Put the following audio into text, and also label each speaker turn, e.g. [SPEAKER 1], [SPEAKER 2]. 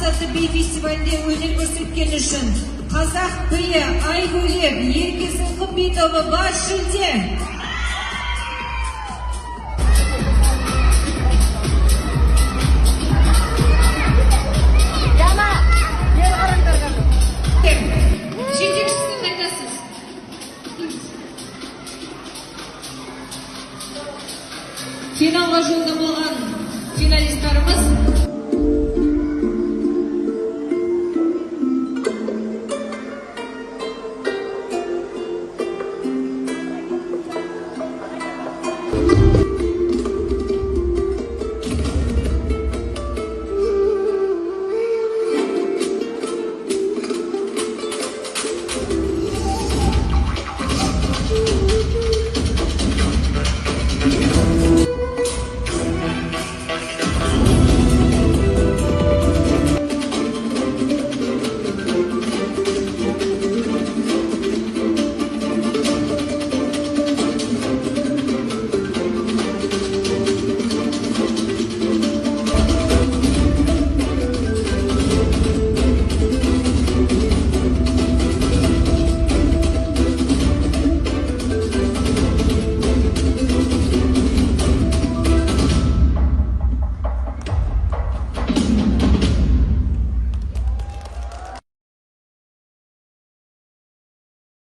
[SPEAKER 1] атты би фестивалінде өнер көрсеткен үшін қазақ биі Айгөлек Ерке Сылқым би тобы бас жүлде. Жетекшісін айтасыз. Финалға жолда болған финалисттарымыз